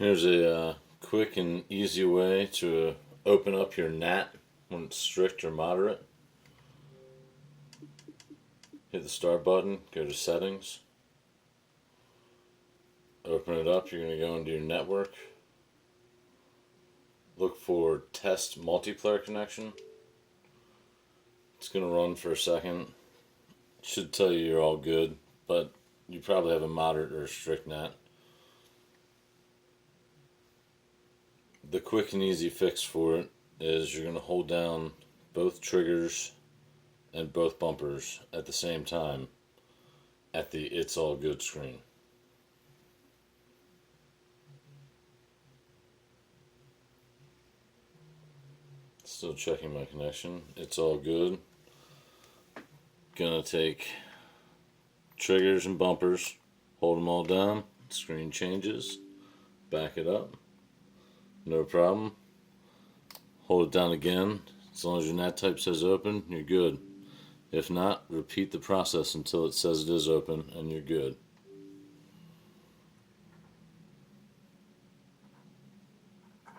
Here's a quick and easy way to open up your NAT when it's strict or moderate. Hit the start button, go to settings, open it up. You're going to go into your network, look for test multiplayer connection. It's going to run for a second. It should tell you you're all good, but you probably have a moderate or strict NAT. The quick and easy fix for it is you're going to hold down both triggers and both bumpers at the same time at the "It's All Good" screen. Still checking my connection. It's all good. Gonna take triggers and bumpers, hold them all down, screen changes, back it up, no problem. Hold it down again. As long as your NAT type says open, you're good. If not, repeat the process until it says it is open and you're good.